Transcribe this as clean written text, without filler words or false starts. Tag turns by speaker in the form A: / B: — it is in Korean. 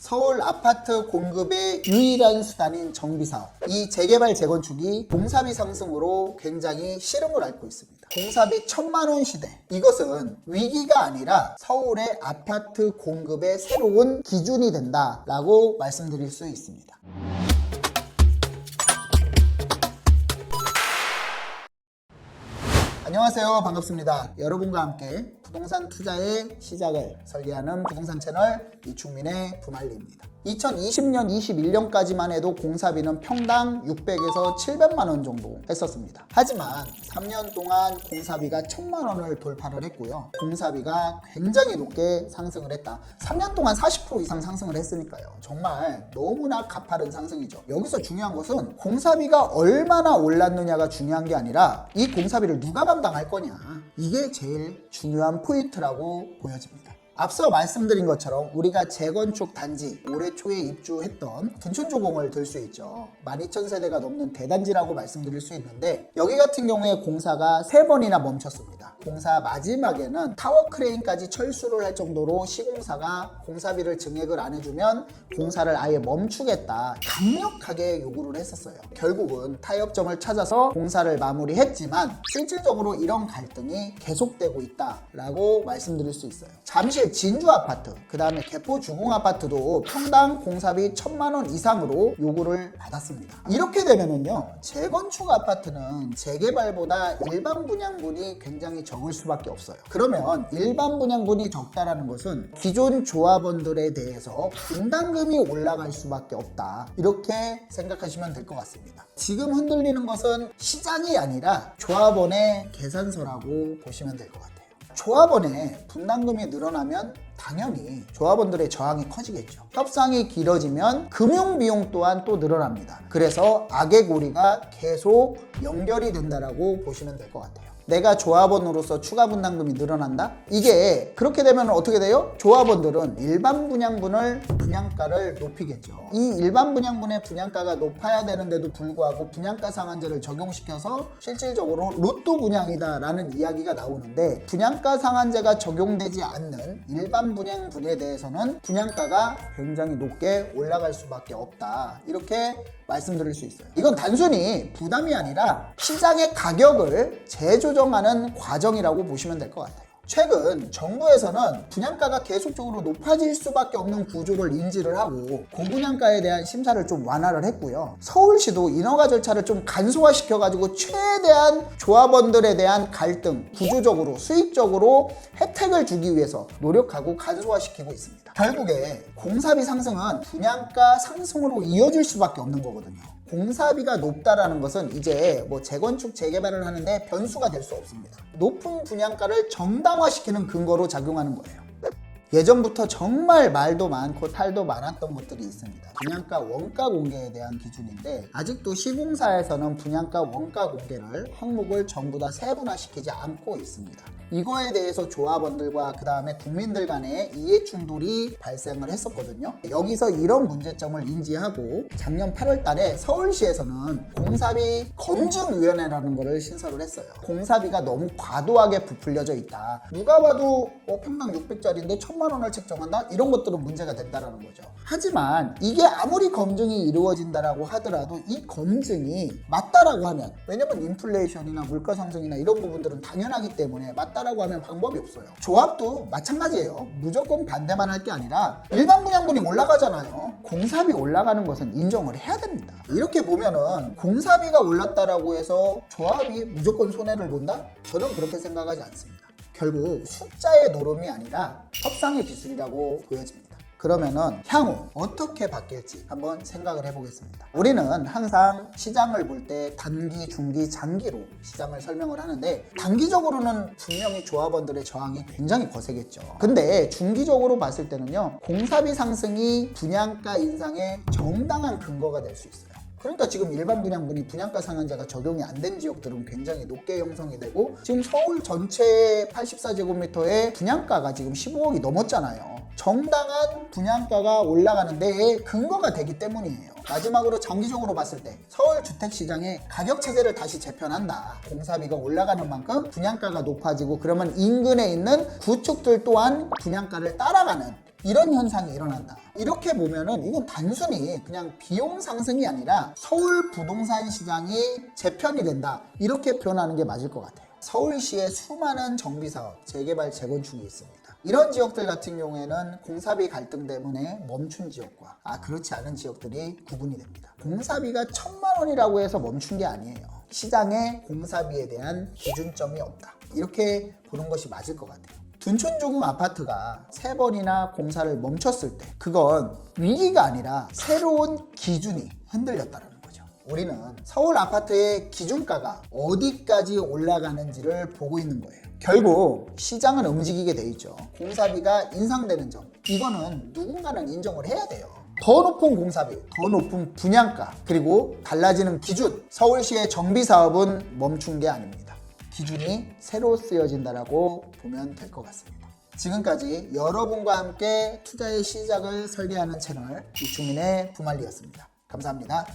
A: 서울 아파트 공급의 유일한 수단인 정비사업. 이 재개발 재건축이 공사비 상승으로 굉장히 시름을 앓고 있습니다. 공사비 1,000만 원 시대. 이것은 위기가 아니라 서울의 아파트 공급의 새로운 기준이 된다라고 말씀드릴 수 있습니다. 안녕하세요. 반갑습니다. 여러분과 함께 부동산 투자의 시작을 설계하는 부동산 채널 이충민의 부말리입니다. 2020년, 21년까지만 해도 공사비는 평당 600에서 700만 원 정도 했었습니다. 하지만 3년 동안 공사비가 1,000만 원을 돌파를 했고요. 공사비가 굉장히 높게 상승을 했다. 3년 동안 40% 이상 상승을 했으니까요. 정말 너무나 가파른 상승이죠. 여기서 중요한 것은 공사비가 얼마나 올랐느냐가 중요한 게 아니라 이 공사비를 누가 감당할 거냐. 이게 제일 중요한 포인트라고 보여집니다. 앞서 말씀드린 것처럼 우리가 재건축 단지 올해 초에 입주했던 둔촌조공을 들 수 있죠. 12,000세대가 넘는 대단지라고 말씀드릴 수 있는데 여기 같은 경우에 공사가 3번이나 멈췄습니다. 공사 마지막에는 타워 크레인까지 철수를 할 정도로 시공사가 공사비를 증액을 안 해주면 공사를 아예 멈추겠다 강력하게 요구를 했었어요. 결국은 타협점을 찾아서 공사를 마무리했지만 실질적으로 이런 갈등이 계속되고 있다라고 말씀드릴 수 있어요. 잠실 진주 아파트, 그 다음에 개포 주공 아파트도 평당 공사비 1,000만 원 이상으로 요구를 받았습니다. 이렇게 되면은요, 재건축 아파트는 재개발보다 일반 분양분이 굉장히 적을 수밖에 없어요. 그러면 일반 분양분이 적다라는 것은 기존 조합원들에 대해서 분담금이 올라갈 수밖에 없다. 이렇게 생각하시면 될 것 같습니다. 지금 흔들리는 것은 시장이 아니라 조합원의 계산서라고 보시면 될 것 같아요. 조합원의 분담금이 늘어나면 당연히 조합원들의 저항이 커지겠죠. 협상이 길어지면 금융비용 또한 또 늘어납니다. 그래서 악의 고리가 계속 연결이 된다라고 보시면 될 것 같아요. 내가 조합원으로서 추가 분담금이 늘어난다? 이게 그렇게 되면 어떻게 돼요? 조합원들은 일반 분양분을 분양가를 높이겠죠. 이 일반 분양분의 분양가가 높아야 되는데도 불구하고 분양가 상한제를 적용시켜서 실질적으로 로또 분양이다라는 이야기가 나오는데 분양가 상한제가 적용되지 않는 일반 분양분에 대해서는 분양가가 굉장히 높게 올라갈 수밖에 없다. 이렇게 말씀드릴 수 있어요. 이건 단순히 부담이 아니라 시장의 가격을 재조정하는 과정이라고 보시면 될 것 같아요. 최근 정부에서는 분양가가 계속적으로 높아질 수밖에 없는 구조를 인지를 하고 고분양가에 대한 심사를 좀 완화를 했고요. 서울시도 인허가 절차를 좀 간소화시켜가지고 최대한 조합원들에 대한 갈등, 구조적으로, 수익적으로 혜택을 주기 위해서 노력하고 간소화시키고 있습니다. 결국에 공사비 상승은 분양가 상승으로 이어질 수밖에 없는 거거든요. 공사비가 높다라는 것은 이제 뭐 재건축 재개발을 하는데 변수가 될 수 없습니다. 높은 분양가를 정당화시키는 근거로 작용하는 거예요. 예전부터 정말 말도 많고 탈도 많았던 것들이 있습니다. 분양가 원가 공개에 대한 기준인데 아직도 시공사에서는 분양가 원가 공개를 항목을 전부 다 세분화시키지 않고 있습니다. 이거에 대해서 조합원들과 그 다음에 국민들 간의 이해 충돌이 발생을 했었거든요. 여기서 이런 문제점을 인지하고 작년 8월 달에 서울시에서는 공사비 검증위원회라는 거를 신설을 했어요. 공사비가 너무 과도하게 부풀려져 있다. 누가 봐도 평당 600짜리인데 1,000만 원을 책정한다? 이런 것들은 문제가 된다는 거죠. 하지만 이게 아무리 검증이 이루어진다라고 하더라도 이 검증이 맞다라고 하면, 왜냐면 인플레이션이나 물가 상승이나 이런 부분들은 당연하기 때문에 맞다라고 하면 방법이 없어요. 조합도 마찬가지예요. 무조건 반대만 할 게 아니라 일반 분양분이 올라가잖아요. 공사비 올라가는 것은 인정을 해야 됩니다. 이렇게 보면은 공사비가 올랐다라고 해서 조합이 무조건 손해를 본다? 저는 그렇게 생각하지 않습니다. 결국 숫자의 노름이 아니라 협상의 기술이라고 보여집니다. 그러면은 향후 어떻게 바뀔지 한번 생각을 해보겠습니다. 우리는 항상 시장을 볼 때 단기, 중기, 장기로 시장을 설명을 하는데 단기적으로는 분명히 조합원들의 저항이 굉장히 거세겠죠. 근데 중기적으로 봤을 때는요, 공사비 상승이 분양가 인상의 정당한 근거가 될 수 있어요. 그러니까 지금 일반 분양분이 분양가 상한제가 적용이 안 된 지역들은 굉장히 높게 형성이 되고 지금 서울 전체 84제곱미터의 분양가가 지금 15억이 넘었잖아요. 정당한 분양가가 올라가는 데에 근거가 되기 때문이에요. 마지막으로 장기적으로 봤을 때 서울 주택시장의 가격 체제를 다시 재편한다. 공사비가 올라가는 만큼 분양가가 높아지고 그러면 인근에 있는 구축들 또한 분양가를 따라가는 이런 현상이 일어난다. 이렇게 보면은 이건 단순히 그냥 비용 상승이 아니라 서울 부동산 시장이 재편이 된다. 이렇게 표현하는 게 맞을 것 같아요. 서울시에 수많은 정비사업, 재개발, 재건축이 있습니다. 이런 지역들 같은 경우에는 공사비 갈등 때문에 멈춘 지역과 그렇지 않은 지역들이 구분이 됩니다. 공사비가 1,000만 원이라고 해서 멈춘 게 아니에요. 시장에 공사비에 대한 기준점이 없다. 이렇게 보는 것이 맞을 것 같아요. 둔촌조금 아파트가 3번이나 공사를 멈췄을 때 그건 위기가 아니라 새로운 기준이 흔들렸다는 거죠. 우리는 서울 아파트의 기준가가 어디까지 올라가는지를 보고 있는 거예요. 결국 시장은 움직이게 돼 있죠. 공사비가 인상되는 점, 이거는 누군가는 인정을 해야 돼요. 더 높은 공사비, 더 높은 분양가, 그리고 달라지는 기준. 서울시의 정비사업은 멈춘 게 아닙니다. 기준이 새로 쓰여진다라고 보면 될 것 같습니다. 지금까지 여러분과 함께 투자의 시작을 설계하는 채널 이충민의 부말리였습니다. 감사합니다.